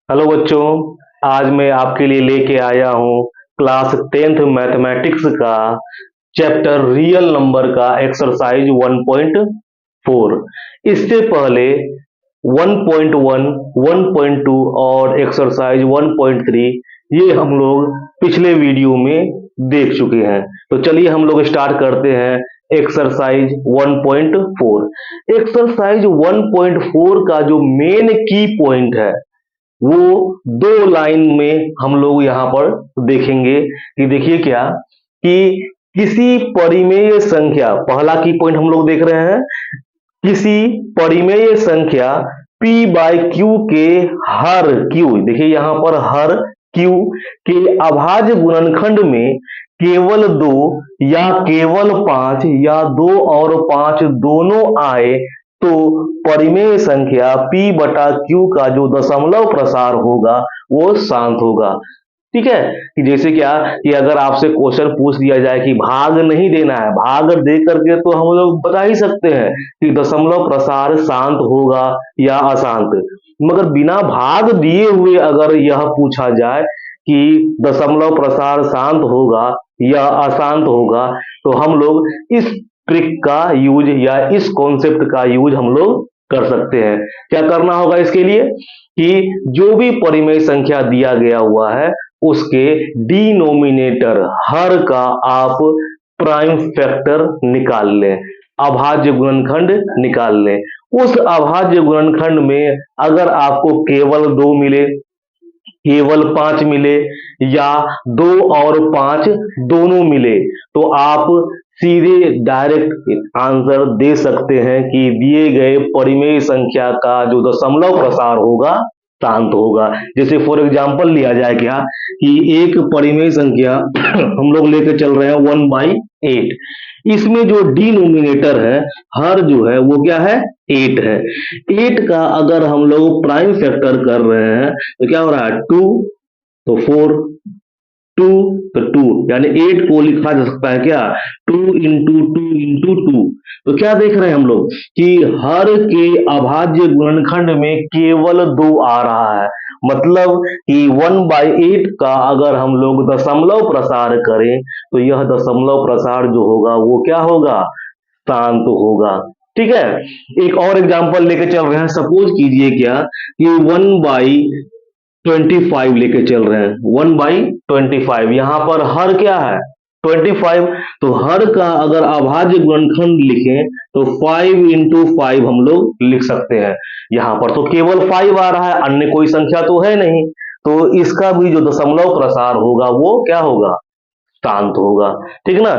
Hello बच्चों। आज मैं आपके लिए लेके आया हूँ क्लास 10th मैथमेटिक्स का चैप्टर रियल नंबर का एक्सरसाइज 1.4। इससे पहले 1.1, 1.2 और एक्सरसाइज 1.3 ये हम लोग पिछले वीडियो में देख चुके हैं। तो चलिए हम लोग स्टार्ट करते हैं एक्सरसाइज 1.4। एक्सरसाइज 1.4 का जो मेन की पॉइंट है वो दो लाइन में हम लोग यहाँ पर देखेंगे कि देखिए क्या कि किसी परिमेय संख्या, पहला की पॉइंट हम लोग देख रहे हैं, किसी परिमेय संख्या p बाय क्यू के हर क्यू, देखिए यहाँ पर हर क्यू के अभाज्य गुणनखंड में केवल दो या केवल पांच या दो और पांच दोनों आए तो परिमेय संख्या p बटा क्यू का जो दशमलव प्रसार होगा वो शांत होगा। ठीक है कि जैसे क्या कि अगर आपसे क्वेश्चन पूछ दिया जाए कि भाग नहीं देना है, भाग दे करके तो हम लोग बता ही सकते हैं कि दशमलव प्रसार शांत होगा या अशांत। मगर बिना भाग दिए हुए अगर यह पूछा जाए कि दशमलव प्रसार शांत होगा या अशांत होगा तो हम लोग इस ट्रिक का यूज या इस कॉन्सेप्ट का यूज हम लोग कर सकते हैं। क्या करना होगा इसके लिए कि जो भी परिमेय संख्या दिया गया हुआ है उसके डिनोमिनेटर हर का आप प्राइम फैक्टर निकाल लें, अभाज्य गुणनखंड निकाल लें। उस अभाज्य गुणनखंड में अगर आपको केवल दो मिले, केवल पांच मिले या दो और पांच दोनों मिले तो आप सीधे डायरेक्ट आंसर दे सकते हैं कि दिए गए परिमेय संख्या का जो दशमलव प्रसार होगा शांत होगा। जैसे फॉर एग्जांपल लिया जाए क्या कि एक परिमेय संख्या हम लोग लेकर चल रहे हैं 1/8, इसमें जो डिनोमिनेटर है हर जो है वो क्या है 8 है। 8 का अगर हम लोग प्राइम फैक्टर कर रहे हैं तो क्या हो रहा है 2 तो 4, 2 तो 2, यानी 8 को लिखा जा सकता है क्या 2 into 2 into 2। तो क्या देख रहे हैं हम लोग कि हर के अभाज्य गुणनखंड में केवल दो आ रहा है, मतलब कि 1/8 का अगर हम लोग दशमलव प्रसार करें तो यह दशमलव प्रसार जो होगा वो क्या होगा शांत होगा। ठीक है, एक और एग्जांपल लेके चल रहे हैं। सपोज कीजिए क्या कि 1/25 लेके चल रहे हैं, 1/25 यहां पर हर क्या है 25, तो हर का अगर अभाज्य गुणनखंड लिखें तो 5 into 5 हम लोग लिख सकते हैं। यहां पर तो केवल 5 आ रहा है, अन्य कोई संख्या तो है नहीं, तो इसका भी जो दशमलव प्रसार होगा वो क्या होगा शांत होगा। ठीक ना,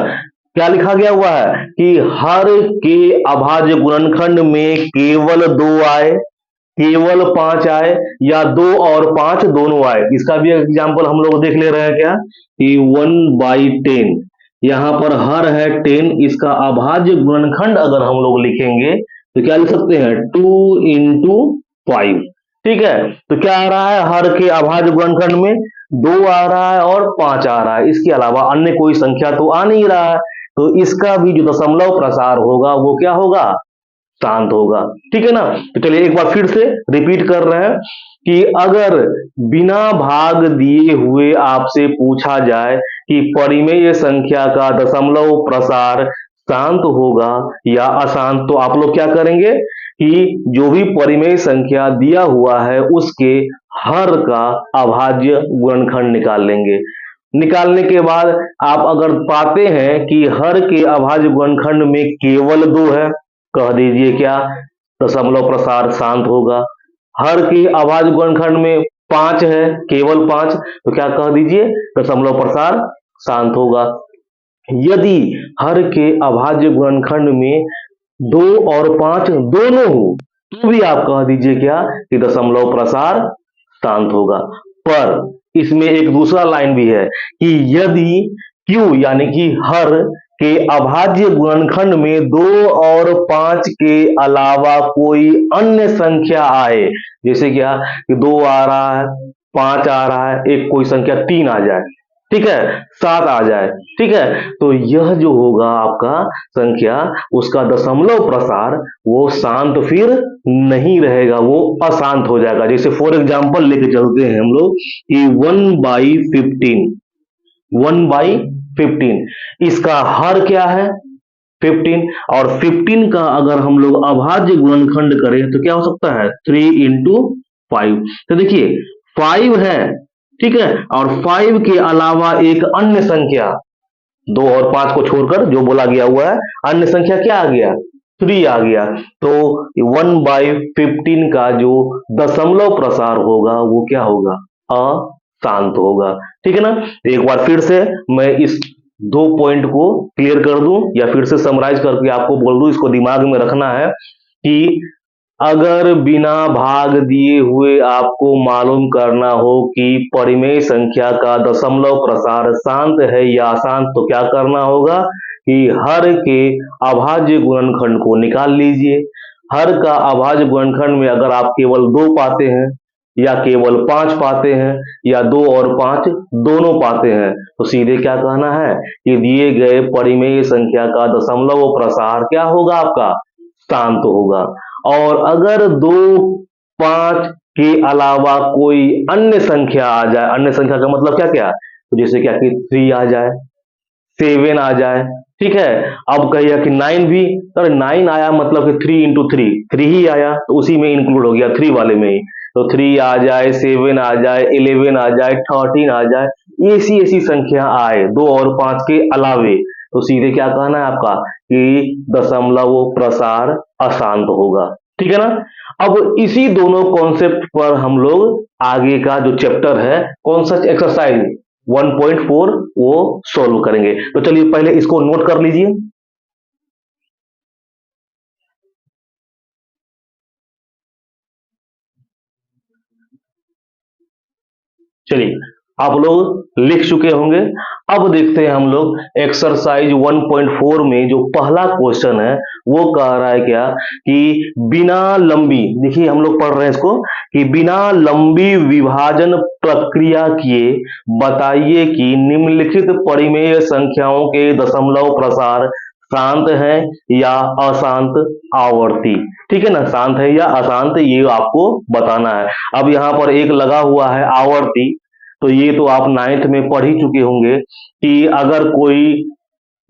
क्या लिखा गया हुआ है कि हर के अभाज्य गुणनखंड में केवल दो आए, केवल पांच आए या दो और पांच दोनों आए। इसका भी एग्जांपल हम लोग देख ले रहे हैं क्या कि 1/10, यहां पर हर है 10, इसका अभाज्य गुणनखंड अगर हम लोग लिखेंगे तो क्या लिख सकते हैं 2 into 5। ठीक है, तो क्या आ रहा है हर के अभाज्य गुणनखंड में दो आ रहा है और पांच आ रहा है, इसके अलावा अन्य कोई संख्या तो आ नहीं रहा है, तो इसका भी जो दशमलव प्रसार होगा वो क्या होगा शांत होगा। ठीक है ना, तो चलिए एक बार फिर से रिपीट कर रहे हैं कि अगर बिना भाग दिए हुए आपसे पूछा जाए कि परिमेय संख्या का दशमलव प्रसार शांत होगा या अशांत तो आप लोग क्या करेंगे कि जो भी परिमेय संख्या दिया हुआ है उसके हर का अभाज्य गुणनखंड निकाल लेंगे। निकालने के बाद आप अगर पाते हैं कि हर के अभाज्य गुणनखंड में केवल दो है, कह दीजिए क्या दशमलव प्रसार शांत होगा। हर के अभाज्य गुणनखंड में पांच है, केवल पांच, तो क्या कह दीजिए दशमलव प्रसार शांत होगा। यदि हर के अभाज्य गुणनखंड में दो और पांच दोनों हो तो भी आप कह दीजिए क्या कि दशमलव प्रसार शांत होगा। पर इसमें एक दूसरा लाइन भी है कि यदि क्यू यानी कि हर के अभाज्य गुणनखंड में दो और पांच के अलावा कोई अन्य संख्या आए, जैसे क्या कि दो आ रहा है, पांच आ रहा है, एक कोई संख्या तीन आ जाए, ठीक है, 7 आ जाए, ठीक है, तो यह जो होगा आपका संख्या, उसका दशमलव प्रसार वो शांत फिर नहीं रहेगा, वो अशांत हो जाएगा। जैसे फॉर एग्जाम्पल लेके चलते हैं हम लोग कि 1/15, 1/15 इसका हर क्या है 15, और 15 का अगर हम लोग अभाज्य गुणनखंड करें तो क्या हो सकता है 3 × 5। तो देखिए 5 है, ठीक है, और 5 के अलावा एक अन्य संख्या, 2 और 5 को छोड़कर जो बोला गया हुआ है, अन्य संख्या क्या आ गया 3 आ गया। तो 1/15 का जो दशमलव प्रसार होगा वो क्या होगा अशांत होगा। ठीक है ना, एक बार फिर से मैं इस 2 पॉइंट को क्लियर कर दूं या फिर से समराइज करके आपको बोल दूं, इसको दिमाग में रखना है कि अगर बिना भाग दिए हुए आपको मालूम करना हो कि परिमेय संख्या का दशमलव प्रसार शांत है या अशांत, तो क्या करना होगा कि हर के अभाज्य गुणनखंड को निकाल लीजिए। हर का अभाज्य गुणनखंड में अगर आप केवल 2 पाते हैं या केवल 5 पाते हैं या 2 और 5 दोनों पाते हैं, तो सीधे क्या कहना है कि दिए गए परिमेय संख्या का दशमलव प्रसार क्या होगा आपका शांत होगा। और अगर 2 5 के अलावा कोई अन्य संख्या आ जाए, अन्य संख्या का मतलब क्या क्या, तो जैसे क्या कि 3 आ जाए, 7 आ जाए, ठीक है। अब कहिए कि 9 भी, सर 9 आया मतलब कि 3 × 3 3 ही आया, तो उसी में इंक्लूड हो गया 3 वाले में ही। तो 3 आ जाए, 7 आ जाए, 11 आ जाए, 13 आ जाए, ऐसी ऐसी संख्या आए 2 और 5 के अलावे, तो सीधे क्या कहना है आपका कि दशमलव प्रसार अशांत होगा। ठीक है ना। अब इसी दोनों कॉन्सेप्ट पर हम लोग आगे का जो चैप्टर है, कौन सा एक्सरसाइज 1.4 वो सॉल्व करेंगे। तो चलिए पहले इसको नोट कर लीजिए। चलिए आप लोग लिख चुके होंगे। अब देखते हैं हम लोग एक्सरसाइज 1.4 में जो पहला क्वेश्चन है वो कह रहा है क्या कि बिना लंबी, देखिए हम लोग पढ़ रहे हैं इसको कि बिना लंबी विभाजन प्रक्रिया किए बताइए कि निम्नलिखित परिमेय संख्याओं के दशमलव प्रसार शांत है या अशांत आवर्ती। ठीक है ना, शांत है या अशांत ये आपको बताना है। अब यहाँ पर एक लगा हुआ है आवर्ती, तो ये तो आप 9th में पढ़ ही चुके होंगे कि अगर कोई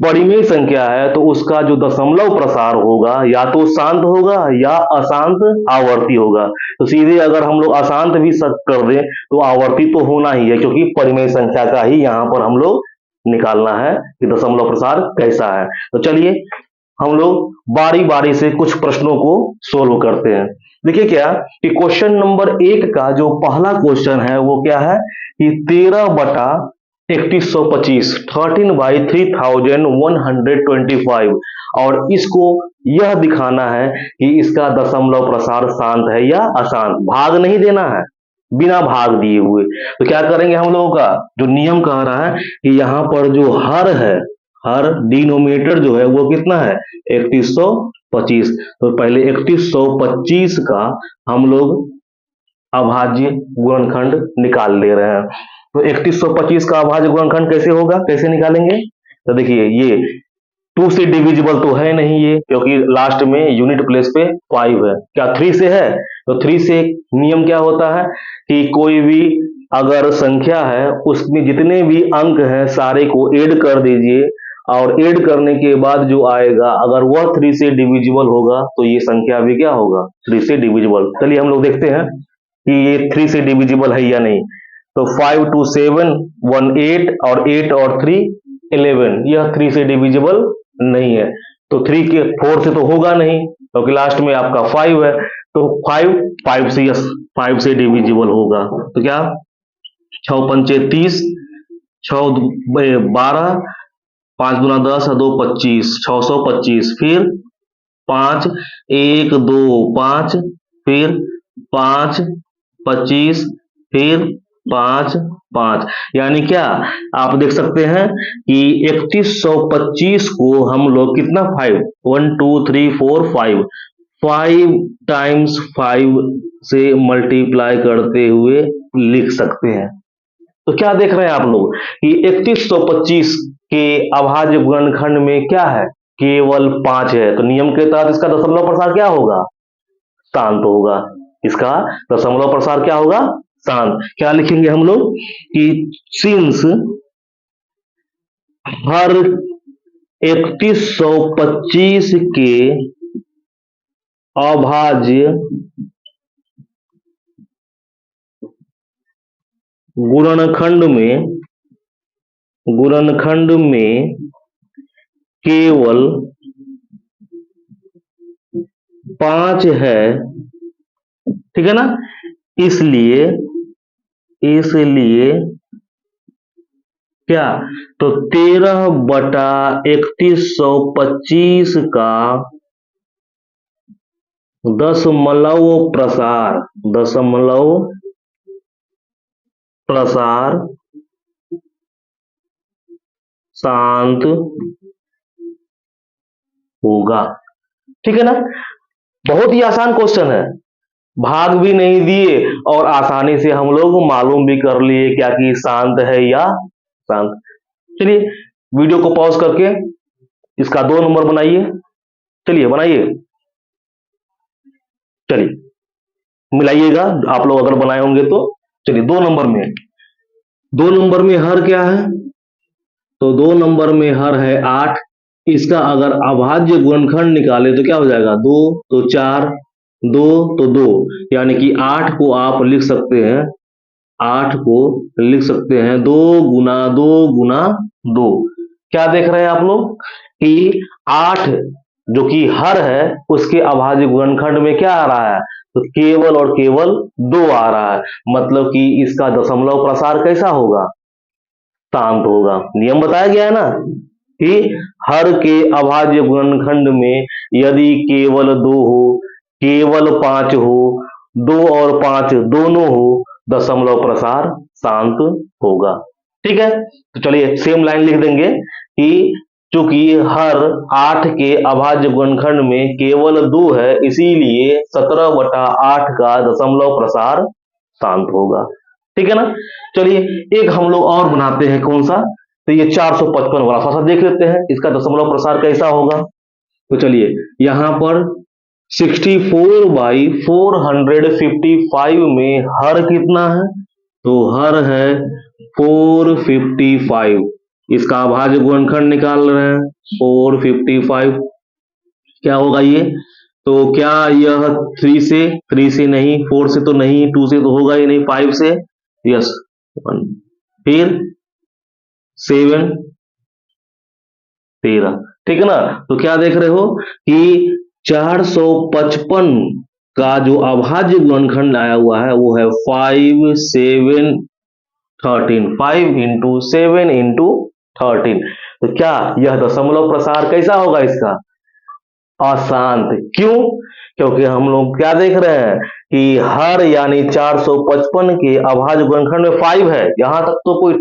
परिमेय संख्या है तो उसका जो दशमलव प्रसार होगा या तो शांत होगा या अशांत आवर्ती होगा। तो सीधे अगर हम लोग अशांत भी कर दें तो आवर्ती तो होना ही है, क्योंकि परिमेय संख्या का ही यहाँ पर हम लोग निकालना है कि दशमलव प्रसार कैसा है। तो चलिए हम लोग बारी बारी से कुछ प्रश्नों को सोल्व करते हैं। देखिए क्या कि क्वेश्चन नंबर 1 का जो पहला क्वेश्चन है वो क्या है कि 13/3125 13/3125, और इसको यह दिखाना है कि इसका दशमलव प्रसार शांत है या अशांत। भाग नहीं देना है, बिना भाग दिए हुए। तो क्या करेंगे हम लोगों का जो नियम कह रहा है कि यहाँ पर जो हर है, हर डिनोमिनेटर जो है वो कितना है 3125। तो पहले 3125 का हम लोग अभाज्य गुणनखंड निकाल ले रहे हैं। तो 3125 का अभाज्य गुणनखंड कैसे होगा, कैसे निकालेंगे। तो देखिए ये 2 से डिविजिबल तो है नहीं ये, क्योंकि लास्ट में यूनिट प्लेस पे 5 है। क्या 3 से है, तो 3 से नियम क्या होता है कि कोई भी अगर संख्या है उसमें जितने भी अंक हैं सारे को ऐड कर दीजिए, और ऐड करने के बाद जो आएगा अगर वह 3 से डिविजिबल होगा तो ये संख्या भी क्या होगा 3 से डिविजिबल। चलिए हम लोग देखते हैं कि ये 3 से डिविजिबल है या नहीं। तो 5 2 7 1 8 और 8 और 3 11, यह 3 से डिविजिबल नहीं है। तो 3 के 4 से तो होगा नहीं, क्योंकि लास्ट में आपका 5 है। तो 5 से, यस 5 से डिविजिबल होगा। तो क्या 6 पंचे 30, 6 12, 5 दूना 10 और 2 25, 625। फिर 5 1 2 5, फिर 5 25, फिर 5 5, यानी क्या आप देख सकते हैं कि 3125 को हम लोग कितना 5 1 2 3 4 5 5 टाइम्स 5 से मल्टीप्लाई करते हुए लिख सकते हैं। तो क्या देख रहे हैं आप लोग कि 3125 के अभाज्य गुणनखंड में क्या है, केवल 5 है। तो नियम के तहत इसका दशमलव प्रसार क्या होगा, शांत होगा। इसका दशमलव प्रसार क्या होगा, शांत। क्या लिखेंगे हम लोग कि सिंस हर 3125 के अभाज्य गुणनखंड में केवल 5 है, ठीक है ना। इसलिए क्या, तो 13/3125 का दशमलव प्रसार शांत होगा, ठीक है ना। बहुत ही आसान क्वेश्चन है, भाग भी नहीं दिए और आसानी से हम लोग मालूम भी कर लिए क्या कि शांत है या शांत। चलिए वीडियो को पॉज करके इसका 2 नंबर बनाइए। चलिए बनाइए, चलिए मिलाइएगा आप लोग अगर बनाए होंगे तो। चलिए 2 नंबर में हर क्या है, तो 2 नंबर में हर है 8। इसका अगर अभाज्य गुणनखंड निकाले तो क्या हो जाएगा, 2 तो 4, 2 तो 2, यानी कि 8 को आप लिख सकते हैं, 8 को लिख सकते हैं 2 गुना 2 गुना 2। क्या देख रहे हैं आप लोग कि 8 जो कि हर है उसके अभाज्य गुणनखंड में क्या आ रहा है, तो केवल और केवल 2 आ रहा है। मतलब कि इसका दशमलव प्रसार कैसा होगा, शांत होगा। नियम बताया गया है ना कि हर के अभाज्य गुणनखंड में यदि केवल 2 हो, केवल 5 हो, 2 और 5 दोनों हो, दशमलव प्रसार शांत होगा, ठीक है। तो चलिए सेम लाइन लिख देंगे कि चूंकि हर 8 के अभाज्य गुणनखंड में केवल 2 है, इसीलिए 17/8 का दशमलव प्रसार शांत होगा, ठीक है ना। चलिए एक हम लोग और बनाते हैं, कौन सा, तो ये 455 वाला थोड़ा सा देख लेते हैं इसका दशमलव प्रसार कैसा होगा। तो चलिए यहां पर 64/455 में हर कितना है, तो हर है 455। इसका अभाज्य गुणनखंड निकाल रहे हैं 455, क्या होगा ये, तो क्या यह 3 से नहीं, 4 से तो नहीं, 2 से तो होगा ही नहीं, 5 से, यस 1, फिर 7, 13, ठीक है ना। तो क्या देख रहे हो कि 455 का जो अभाज्य गुणनखंड आया हुआ है वो है 5 7 13, 5 इंटू 7 इंटू 13। तो क्या यह दशमलव प्रसार कैसा होगा इसका, अशांत। क्यों, क्योंकि हम लोग क्या देख रहे हैं कि हर यानी 455 के अभाज्य गुणनखंड में 5 है, यहां तक तो कोई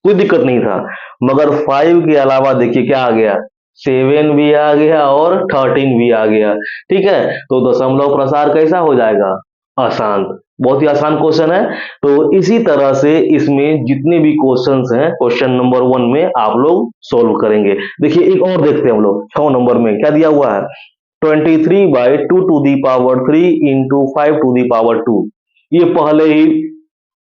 कोई दिक्कत नहीं था, मगर 5 के अलावा देखिए क्या आ गया, 7 भी आ गया और 13 भी आ गया, ठीक है। तो दशमलव प्रसार कैसा हो जाएगा, अशांत। बहुत ही आसान क्वेश्चन है। तो इसी तरह से इसमें जितने भी क्वेश्चंस हैं क्वेश्चन नंबर 1 में आप लोग सोल्व करेंगे। देखिए एक और देखते हैं हम लोग, 6 नंबर में क्या दिया हुआ है, 23/2 to the power 3 into 5 to the power 2। ये पहले ही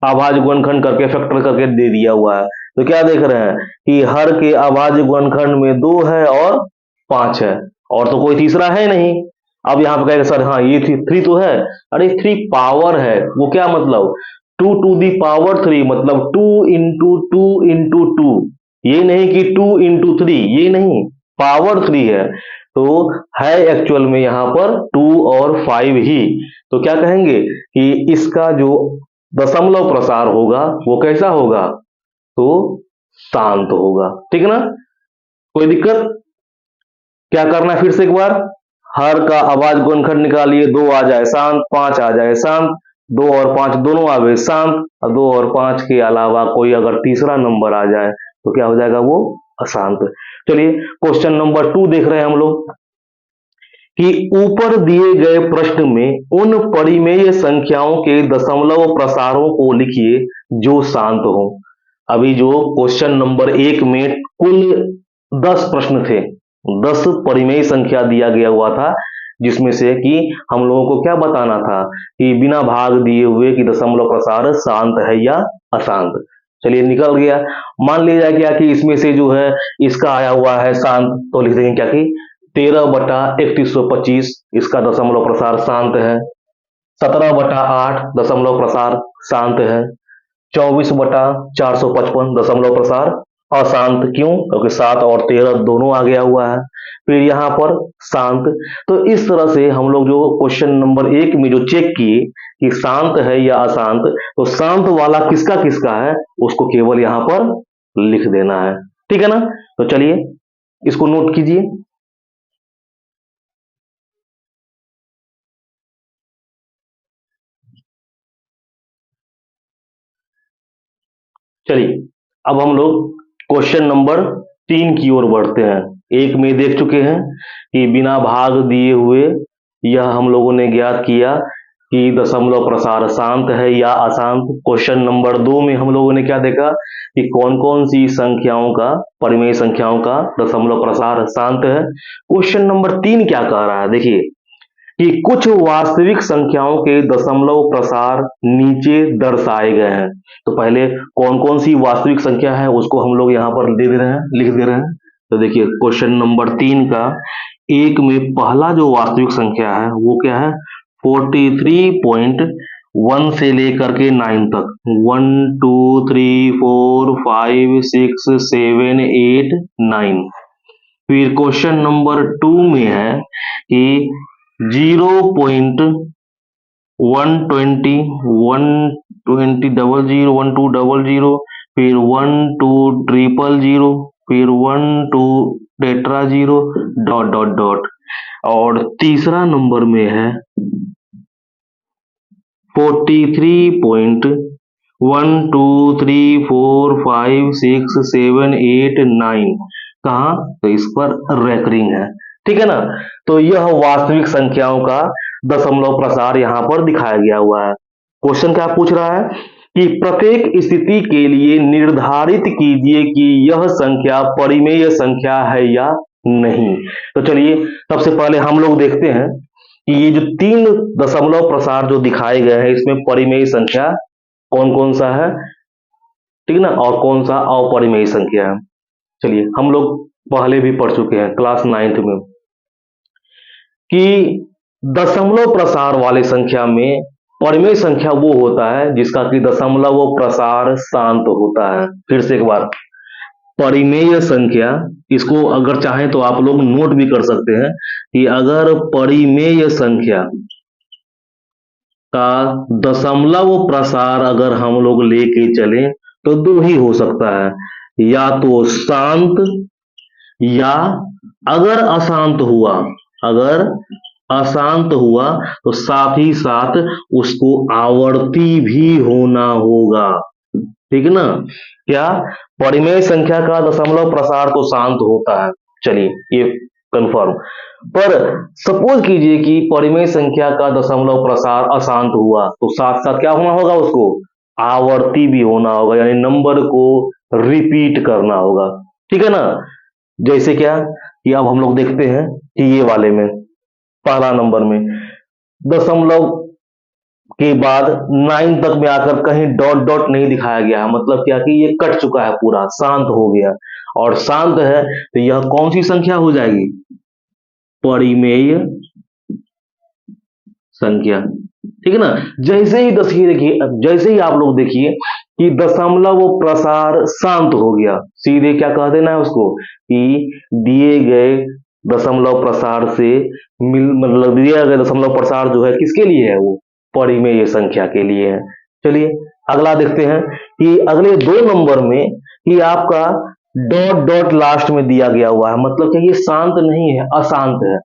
अभाज्य गुणनखंड करके फैक्टर करके दे दिया हुआ है। तो क्या देख रहे हैं कि हर के अभाज्य गुणनखंड में 2 है और 5 है, और तो कोई तीसरा है नहीं। अब यहाँ पे कहेगा सर हाँ ये 3 तो है, अरे 3 पावर है, वो क्या मतलब 2 टू दी पावर 3, मतलब 2 इंटू 2 इंटू 2, ये नहीं कि 2 इंटू 3, ये नहीं, पावर 3 है। तो है एक्चुअल में यहाँ पर 2 और 5 ही। तो क्या कहेंगे कि इसका जो दशमलव प्रसार होगा वो कैसा होगा, तो शांत होगा, ठीक है ना। कोई दिक्कत, क्या करना है फिर से एक बार, हर का अभाज्य गुणनखंड निकालिए, 2 आ जाए शांत, 5 आ जाए शांत, 2 और 5 दोनों आ गए शांत, और 2 और 5 के अलावा कोई अगर तीसरा नंबर आ जाए तो क्या हो जाएगा, वो अशांत। चलिए क्वेश्चन नंबर 2 देख रहे हैं हम लोग कि ऊपर दिए गए प्रश्न में उन परिमेय संख्याओं के दशमलव प्रसारों को लिखिए जो शांत हो। अभी जो क्वेश्चन नंबर 1 में कुल 10 प्रश्न थे, 10 परिमेय संख्या दिया गया हुआ था, जिसमें से कि हम लोगों को क्या बताना था कि बिना भाग दिए हुए कि दशमलव प्रसार शांत है या अशांत। चलिए निकल गया। मान लिया गया कि इसमें से जो है इसका आया हुआ है शांत, तो लिख देंगे क्या कि 13/3125 इसका दशमलव प्रसार शांत है। 17/8 दशमलव प्रसार शांत है। 24/455 दशमलव प्रसार अशांत। क्यों? क्योंकि 7 और 13 दोनों आ गया हुआ है। फिर यहाँ पर शांत। तो इस तरह से हम लोग जो क्वेश्चन नंबर 1 में जो चेक किए कि शांत है या अशांत, तो शांत वाला किसका किसका है उसको केवल यहाँ पर लिख देना है। ठीक है ना? तो चलिए इसको नोट कीजिए। चलिए अब हम लोग क्वेश्चन नंबर 3 की ओर बढ़ते हैं। एक में देख चुके हैं कि बिना भाग दिए हुए यह हम लोगों ने ज्ञात किया कि दशमलव प्रसार शांत है या अशांत। क्वेश्चन नंबर 2 में हम लोगों ने क्या देखा कि कौन कौन सी संख्याओं का, परिमेय संख्याओं का दशमलव प्रसार शांत है। क्वेश्चन नंबर 3 क्या कह रहा है, देखिए कि कुछ वास्तविक संख्याओं के दशमलव प्रसार नीचे दर्शाए गए हैं। तो पहले कौन कौन सी वास्तविक संख्या है उसको हम लोग यहाँ पर दे दे रहे हैं, लिख दे रहे हैं। तो देखिए क्वेश्चन नंबर 3 का एक में पहला जो वास्तविक संख्या है वो क्या है, 43.1 से लेकर के 9 तक, 1 2 3 4 5 6 7 8 9। फिर क्वेश्चन नंबर 2 में है कि 0.120 120 00 1200, फिर 1200, फिर 12 tetra zero dot dot dot. और तीसरा नंबर में है 43.123456789। कहाँ? तो इस पर रेकरिंग है। ठीक है ना? तो यह वास्तविक संख्याओं का दशमलव प्रसार यहाँ पर दिखाया गया हुआ है। क्वेश्चन क्या पूछ रहा है कि प्रत्येक स्थिति के लिए निर्धारित कीजिए कि यह संख्या परिमेय संख्या है या नहीं। तो चलिए सबसे पहले हम लोग देखते हैं कि ये जो 3 दशमलव प्रसार जो दिखाए गए हैं इसमें परिमेय संख्या कौन कौन सा है, ठीक ना, और कौन सा अपरिमेय संख्या है। चलिए हम लोग पहले भी पढ़ चुके हैं क्लास 9th में कि दशमलव प्रसार वाले संख्या में परिमेय संख्या वो होता है जिसका कि दशमलव प्रसार शांत होता है। फिर से एक बार, परिमेय संख्या, इसको अगर चाहें तो आप लोग नोट भी कर सकते हैं कि अगर परिमेय संख्या का दशमलव प्रसार अगर हम लोग लेके चले तो दो ही हो सकता है, या तो शांत या अगर अशांत हुआ, अगर अशांत हुआ तो साथ ही साथ उसको आवर्ती भी होना होगा। ठीक है ना? क्या? परिमेय संख्या का दशमलव प्रसार तो शांत होता है, चलिए ये कंफर्म। पर सपोज कीजिए कि परिमेय संख्या का दशमलव प्रसार अशांत हुआ तो साथ साथ क्या होना होगा, उसको आवर्ती भी होना होगा, यानी नंबर को रिपीट करना होगा। ठीक है ना? जैसे क्या कि अब हम लोग देखते हैं कि ये वाले में पहला नंबर में दशमलव के बाद 9 तक में आकर कहीं डॉट डॉट नहीं दिखाया गया है, मतलब क्या कि ये कट चुका है, पूरा शांत हो गया। और शांत है तो यह कौन सी संख्या हो जाएगी, परिमेय संख्या। ठीक है ना? जैसे ही देखिए, जैसे ही आप लोग देखिए कि दशमलव प्रसार शांत हो गया, सीधे क्या कह देना है उसको कि दिए गए दशमलव प्रसार से मतलब दिया गया दशमलव प्रसार जो है किसके लिए है, वो परिमेय संख्या के लिए है। चलिए अगला देखते हैं कि अगले 2 नंबर में कि आपका डॉट डॉट लास्ट में दिया गया हुआ है, मतलब कि ये शांत नहीं है, अशांत है।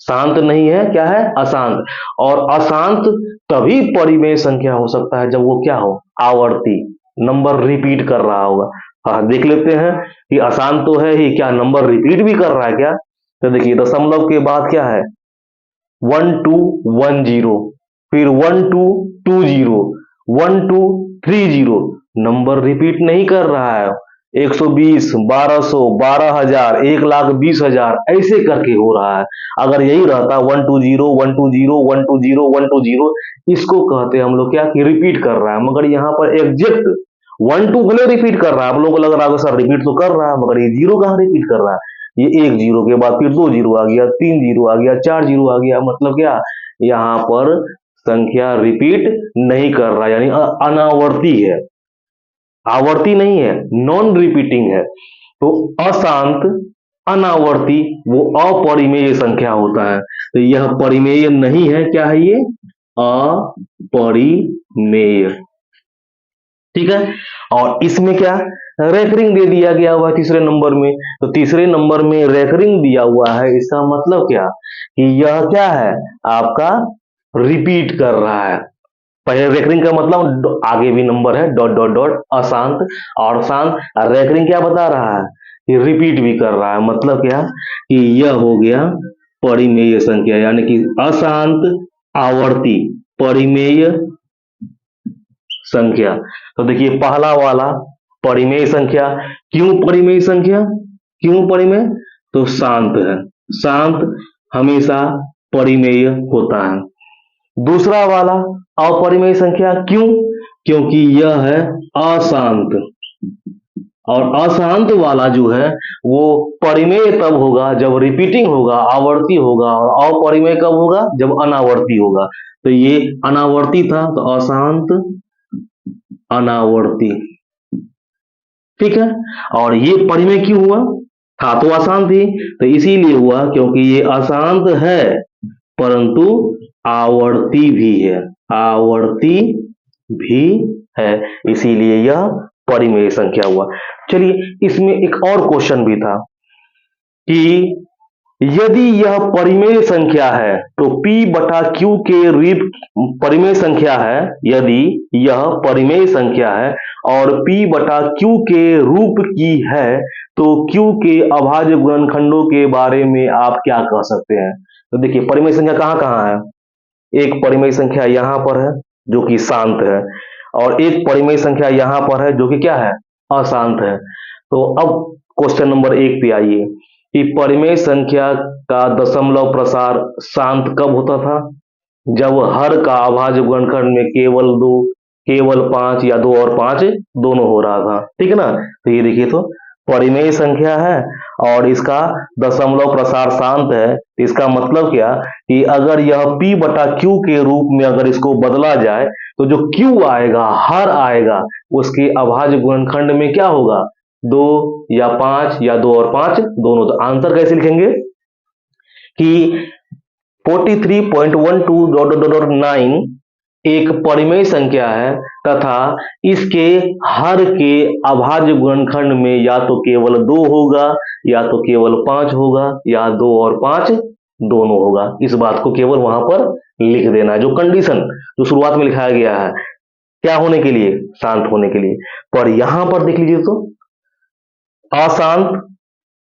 शांत नहीं है, क्या है, अशांत। और अशांत तभी परिमेय संख्या हो सकता है जब वो क्या हो, आवर्ती, नंबर रिपीट कर रहा होगा। हाँ देख लेते हैं कि अशांत तो है ही, क्या नंबर रिपीट भी कर रहा है क्या। तो देखिए दशमलव के बाद क्या है, 1210, फिर 1220, 1230, नंबर रिपीट नहीं कर रहा है। 120, 1200, 12,000, 1,20,000 ऐसे करके हो रहा है। अगर यही रहता 120 120 120 120, इसको कहते हैं हम लोग क्या कि रिपीट कर रहा है। मगर यहाँ पर एग्जैक्ट 1 2 भले रिपीट कर रहा है, आप लोगों को लग रहा होगा सर रिपीट तो कर रहा है, मगर ये जीरो कहाँ रिपीट कर रहा है। ये एक जीरो के बाद फिर 2 जीरो आ गया, 3 जीरो आ गया, 4 जीरो आ गया, मतलब क्या यहाँ पर संख्या रिपीट नहीं कर रहा, यानी अनावर्ती है, आवर्ती नहीं है, नॉन रिपीटिंग है। तो अशांत, अनावर्ती वो अपरिमेय संख्या होता है। तो यह परिमेय नहीं है, क्या है ये अपरिमेय। ठीक है, और इसमें क्या रेकरिंग दे दिया गया हुआ है तीसरे नंबर में। तो तीसरे नंबर में रेकरिंग दिया हुआ है, इसका मतलब क्या कि यह क्या है आपका रिपीट कर रहा है। पहले रेकरिंग का मतलब आगे भी नंबर है डॉट डॉट डॉट, अशांत और शांत। रेकरिंग क्या बता रहा है कि रिपीट भी कर रहा है, मतलब क्या कि यह हो गया परिमेय संख्या, यानी कि अशांत आवर्ती परिमेय संख्या। तो देखिए पहला वाला परिमेय संख्या। क्यों परिमेय संख्या, क्यों परिमेय, तो शांत है, शांत हमेशा परिमेय होता है। दूसरा वाला अपरिमेय संख्या, क्यों, क्योंकि यह है अशांत, और अशांत वाला जो है वो परिमेय तब होगा जब रिपीटिंग होगा, आवर्ती होगा, और अपरिमेय कब होगा जब अनावर्ती होगा। तो ये अनावर्ती था, तो अशांत अनावर्ती। ठीक है, और ये परिमेय क्यों हुआ, था तो अशांत ही, तो इसीलिए हुआ क्योंकि ये अशांत है परंतु आवर्ती भी है, आवर्ती भी है, इसीलिए यह परिमेय संख्या हुआ। चलिए इसमें एक और क्वेश्चन भी था कि यदि यह परिमेय संख्या है तो P बटा Q के रिप परिमेय संख्या है, यदि यह परिमेय संख्या है और P बटा Q के रूप की है तो Q के अभाज्य गुणनखंडों के बारे में आप क्या कह सकते हैं। तो देखिए परिमेय संख्या कहाँ कहाँ है, एक परिमेय संख्या यहाँ पर है जो कि शांत है, और एक परिमेय संख्या यहाँ पर है जो कि क्या है अशांत है। तो अब क्वेश्चन नंबर 1 पे आइए कि परिमेय संख्या का दशमलव प्रसार शांत कब होता था, जब हर का अभाज्य गुणनखंड में केवल 2, केवल 5 या 2 और 5 दोनों हो रहा था। ठीक है ना, तो ये देखिए तो परिमेय संख्या है और इसका दशमलव प्रसार शांत है। इसका मतलब क्या कि अगर यह P बटा Q के रूप में अगर इसको बदला जाए तो जो Q आएगा, हर आएगा, उसके अभाज्य गुणनखंड में क्या होगा 2 या 5 या 2 और 5 दोनों। तो आंसर कैसे लिखेंगे कि 43.12.9 एक परिमेय संख्या है तथा इसके हर के अभाज्य गुणनखंड में या तो केवल 2 होगा या तो केवल 5 होगा या 2 और 5 दोनों होगा। इस बात को केवल वहां पर लिख देना है, जो कंडीशन जो शुरुआत में लिखाया गया है क्या होने के लिए, शांत होने के लिए। पर यहां पर देख लीजिए तो अशांत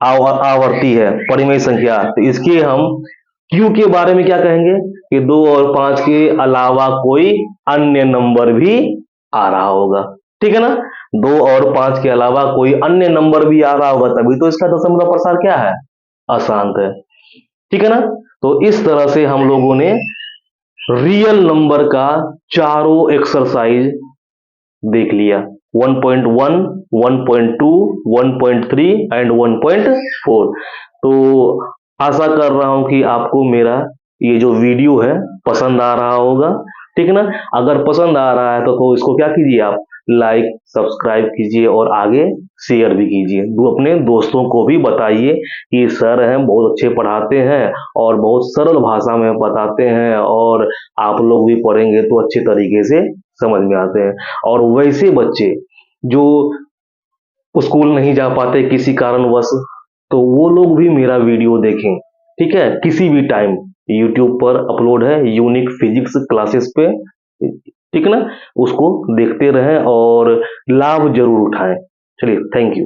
आवर्ती है परिमेय संख्या, तो इसके हम Q के बारे में क्या कहेंगे कि 2 और 5 के अलावा कोई अन्य नंबर भी आ रहा होगा। ठीक है ना, 2 और 5 के अलावा कोई अन्य नंबर भी आ रहा होगा, तभी तो इसका दशमलव प्रसार क्या है अशांत है। ठीक है ना, तो इस तरह से हम लोगों ने रियल नंबर का चारों एक्सरसाइज देख लिया, 1.1, 1.2, 1.3 एंड 1.4। तो आशा कर रहा हूं कि आपको मेरा ये जो वीडियो है पसंद आ रहा होगा। ठीक है ना, अगर पसंद आ रहा है तो इसको क्या कीजिए आप लाइक सब्सक्राइब कीजिए और आगे शेयर भी कीजिए, अपने दोस्तों को भी बताइए कि सर हैं बहुत अच्छे पढ़ाते हैं और बहुत सरल भाषा में बताते हैं, और आप लोग भी पढ़ेंगे तो अच्छे तरीके से समझ में आते हैं। और वैसे बच्चे जो स्कूल नहीं जा पाते किसी कारणवश, तो वो लोग भी मेरा वीडियो देखें। ठीक है, किसी भी टाइम यूट्यूब पर अपलोड है यूनिक फिजिक्स क्लासेस पे। ठीक है ना, उसको देखते रहें और लाभ जरूर उठाएं। चलिए, थैंक यू।